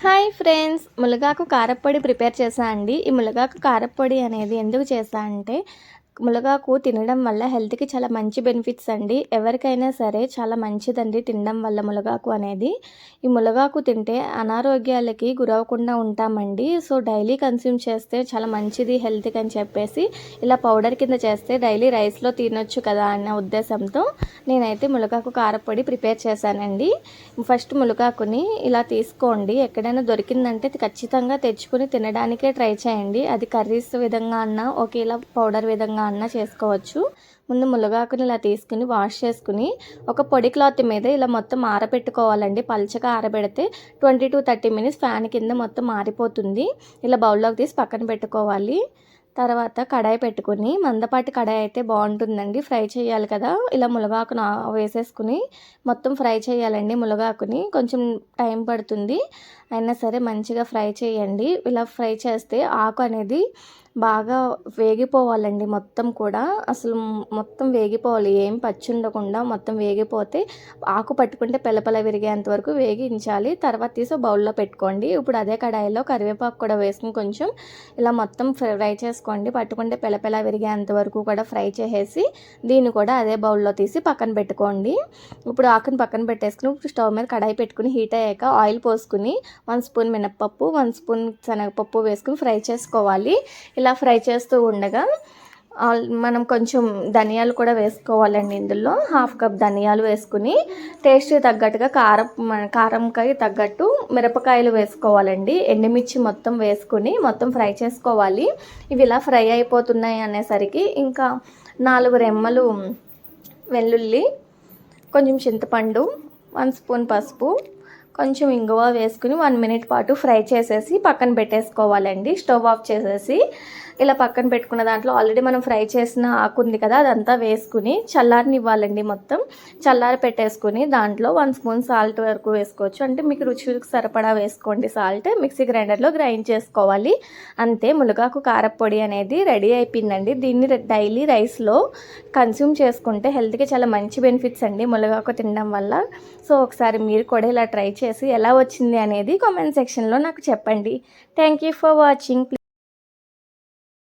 Hi friends, మునగాకు కారప్పొడి prepare చేశా అండి. ఈ మునగాకు కారప్పొడి అనేది ఎందుకు చేశా అంటే, మునగాకు తినడం వల్ల హెల్త్‌కి చాలా మంచి బెనిఫిట్స్ అండి. ఎవరికైనా సరే చాలా మంచిదండి తినడం వల్ల మునగాకు అనేది. ఈ మునగాకు తింటే అనారోగ్యాలకి గురవ్వకుండా ఉంటామండి. సో, డైలీ కన్జ్యూమ్ చేస్తే చాలా మంచిది హెల్త్‌కి అని చెప్పేసి, ఇలా పౌడర్ కింద చేస్తే డైలీ రైస్‌లో తినొచ్చు కదా అన్న ఉద్దేశంతో నేనైతే మునగాకు కారప్పొడి ప్రిపేర్ చేశానండి. ఫస్ట్ మునగాకుని ఇలా తీసుకోండి. ఎక్కడైనా దొరికిందంటే ఖచ్చితంగా తెచ్చుకొని తినడానికే ట్రై చేయండి. అది కర్రీస్ విధంగా అన్నా ఓకే, ఇలా పౌడర్ విధంగా అన్నా చేసుకోవచ్చు. ముందు మునగాకుని ఇలా తీసుకుని వాష్ చేసుకుని ఒక పొడి క్లాత్ మీద ఇలా మొత్తం ఆరబెట్టుకోవాలండి. పల్చగా ఆరబెడితే 20-30 మినిట్స్ ఫ్యాన్ కింద మొత్తం ఆరిపోతుంది. ఇలా బౌల్లోకి తీసి పక్కన పెట్టుకోవాలి. తర్వాత కడాయి పెట్టుకుని, మందపాటి కడాయి అయితే బాగుంటుందండి. ఫ్రై చేయాలి కదా, ఇలా మునగాకును వేసేసుకుని మొత్తం ఫ్రై చేయాలండి. మునగాకుని కొంచెం టైం పడుతుంది, అయినా సరే మంచిగా ఫ్రై చేయండి. ఇలా ఫ్రై చేస్తే ఆకు అనేది బాగా వేగిపోవాలండి. మొత్తం కూడా అసలు మొత్తం వేగిపోవాలి, ఏం పచ్చి ఉండకుండా మొత్తం వేగిపోతే ఆకు పట్టుకుంటే పెలపల విరిగేంత వరకు వేగించాలి. తర్వాత తీసి బౌల్లో పెట్టుకోండి. ఇప్పుడు అదే కడాయిలో కరివేపాకు కూడా వేసుకుని కొంచెం ఇలా మొత్తం ఫ్రై చేసుకోండి. పట్టుకుంటే పెలపెల విరిగేంత వరకు కూడా ఫ్రై చేసేసి దీన్ని కూడా అదే బౌల్లో తీసి పక్కన పెట్టుకోండి. ఇప్పుడు ఆకుని పక్కన పెట్టేసుకుని ఇప్పుడు స్టవ్ మీద కడాయి పెట్టుకుని హీట్ అయ్యాక ఆయిల్ పోసుకుని 1 స్పూన్ మినప్పప్పు, 1 స్పూన్ శనగపప్పు వేసుకుని ఫ్రై చేసుకోవాలి. ఇలా ఫ్రై చేస్తూ ఉండగా మనం కొంచెం ధనియాలు కూడా వేసుకోవాలండి. ఇందులో 1/2 కప్ ధనియాలు వేసుకుని టేస్ట్కి తగ్గట్టుగా కారంకాయ తగ్గట్టు మిరపకాయలు వేసుకోవాలండి. ఎండుమిర్చి మొత్తం వేసుకుని మొత్తం ఫ్రై చేసుకోవాలి. ఇవి ఇలా ఫ్రై అయిపోతున్నాయి అనేసరికి ఇంకా 4 రెమ్మలు వెల్లుల్లి, కొంచెం చింతపండు, 1 స్పూన్ పసుపు, కొంచెం ఇంగువ వేసుకుని 1 మినిట్ పాటు ఫ్రై చేసేసి పక్కన పెట్టేసుకోవాలండి. స్టవ్ ఆఫ్ చేసేసి ఇలా పక్కన పెట్టుకున్న దాంట్లో ఆల్రెడీ మనం ఫ్రై చేసిన ఆకు ఉంది కదా, అదంతా వేసుకుని చల్లారనివ్వాలండి. మొత్తం చల్లారి పెట్టేసుకుని దాంట్లో 1 స్పూన్ సాల్ట్ వరకు వేసుకోవచ్చు. అంటే మీకు రుచికి సరిపడా వేసుకోండి సాల్ట్. మిక్సీ గ్రైండర్లో గ్రైండ్ చేసుకోవాలి. అంతే, మునగాకు కారప్పొడి అనేది రెడీ అయిపోయిందండి. దీన్ని డైలీ రైస్లో కన్స్యూమ్ చేసుకుంటే హెల్త్కి చాలా మంచి బెనిఫిట్స్ అండి మునగాకు తినడం వల్ల. సో ఒకసారి మీరు కూడా ఇలా ట్రై చేసి ఎలా వచ్చింది అనేది కామెంట్ సెక్షన్లో నాకు చెప్పండి. Thank you for watching.